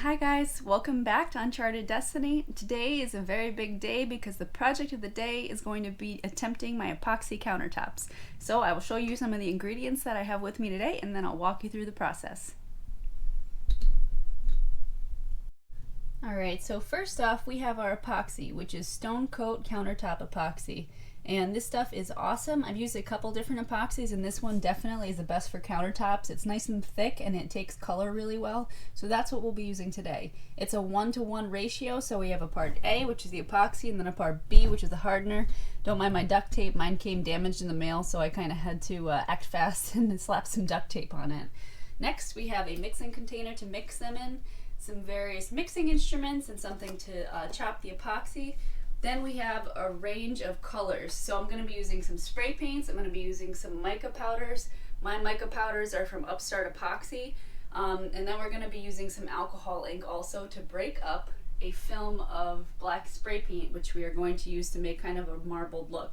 Hi guys, welcome back to Uncharted Destiny. Today is a very big day because the project of the day is going to be attempting my epoxy countertops. So I will show you some of the ingredients that I have with me today and then I'll walk you through the process. Alright, so first off we have our epoxy, which is Stone Coat Countertop Epoxy. And this stuff is awesome. I've used a couple different epoxies and this one definitely is the best for countertops. It's nice and thick and it takes color really well. So that's what we'll be using today. It's a 1-to-1 ratio, so we have a part A, which is the epoxy, and then a part B, which is the hardener. Don't mind my duct tape. Mine came damaged in the mail, so I kind of had to act fast and slap some duct tape on it. Next, we have a mixing container to mix them in, some various mixing instruments, and something to chop the epoxy. Then we have a range of colors. So I'm going to be using some spray paints. I'm going to be using some mica powders. My mica powders are from Upstart Epoxy. And then we're going to be using some alcohol ink also to break up a film of black spray paint, which we are going to use to make kind of a marbled look.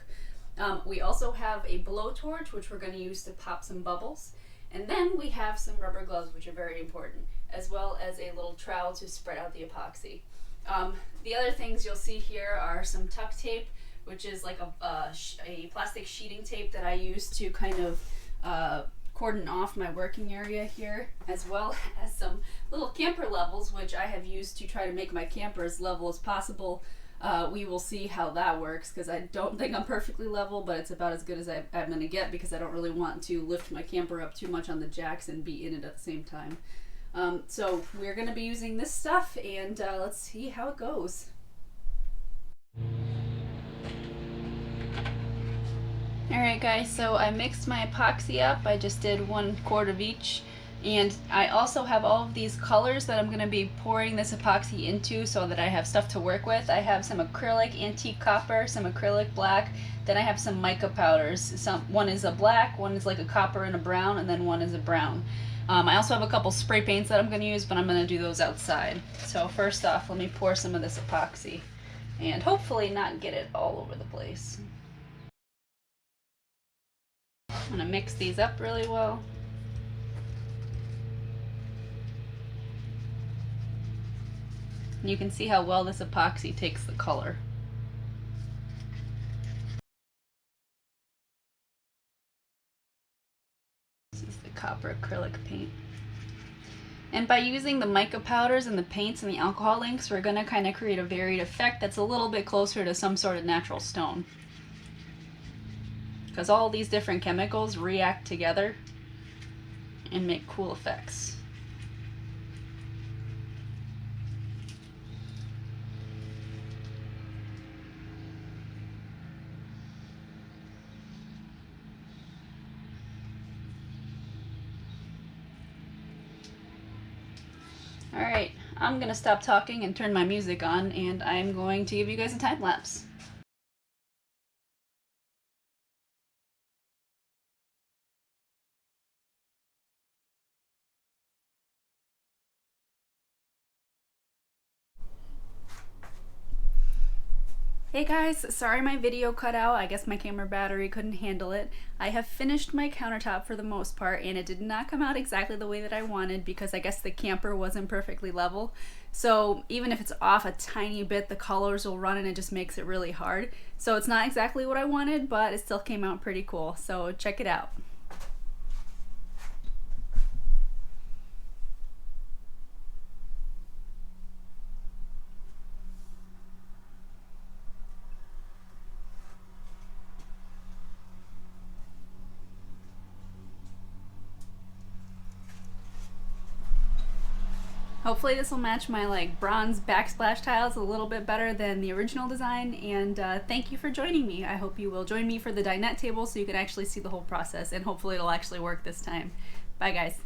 We also have a blowtorch, which we're going to use to pop some bubbles. And then we have some rubber gloves, which are very important, as well as a little trowel to spread out the epoxy. The other things you'll see here are some tuck tape, which is like a plastic sheeting tape that I use to kind of cordon off my working area here, as well as some little camper levels, which I have used to try to make my camper as level as possible. We will see how that works because I don't think I'm perfectly level, but it's about as good as I'm going to get because I don't really want to lift my camper up too much on the jacks and be in it at the same time. So we're going to be using this stuff and let's see how it goes. Alright guys, so I mixed my epoxy up. I just did 1 quart of each. And I also have all of these colors that I'm going to be pouring this epoxy into so that I have stuff to work with. I have some acrylic antique copper, some acrylic black, then I have some mica powders. One is a black, one is like a copper and a brown, and then one is a brown. I also have a couple spray paints that I'm going to use, but I'm going to do those outside. So first off, let me pour some of this epoxy and hopefully not get it all over the place. I'm going to mix these up really well. And you can see how well this epoxy takes the color. This is the copper acrylic paint. And by using the mica powders and the paints and the alcohol inks, we're going to kind of create a varied effect that's a little bit closer to some sort of natural stone. Because all these different chemicals react together and make cool effects. Alright, I'm going to stop talking and turn my music on, and I'm going to give you guys a time lapse. Hey guys, sorry my video cut out. I guess my camera battery couldn't handle it. I have finished my countertop for the most part and it did not come out exactly the way that I wanted because I guess the camper wasn't perfectly level. So even if it's off a tiny bit, the colors will run and it just makes it really hard. So it's not exactly what I wanted, but it still came out pretty cool. So check it out. Hopefully this will match my like bronze backsplash tiles a little bit better than the original design, and thank you for joining me. I hope you will join me for the dinette table so you can actually see the whole process, and hopefully it'll actually work this time. Bye guys.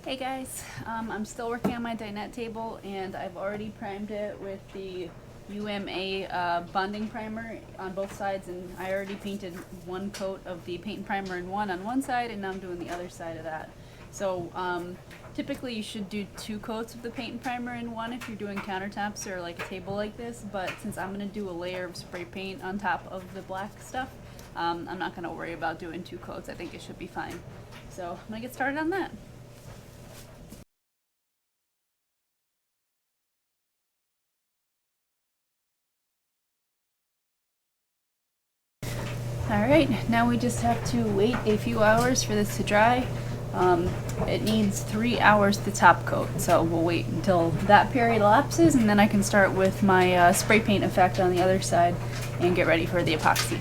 Hey guys, I'm still working on my dinette table, and I've already primed it with the UMA bonding primer on both sides, and I already painted one coat of the paint and primer in one on one side, and now I'm doing the other side of that. So typically you should do 2 coats of the paint and primer in one if you're doing countertops or like a table like this, but since I'm going to do a layer of spray paint on top of the black stuff, I'm not going to worry about doing 2 coats. I think it should be fine. So I'm going to get started on that. Alright, now we just have to wait a few hours for this to dry. It needs 3 hours to top coat, so we'll wait until that period elapses, and then I can start with my spray paint effect on the other side and get ready for the epoxy.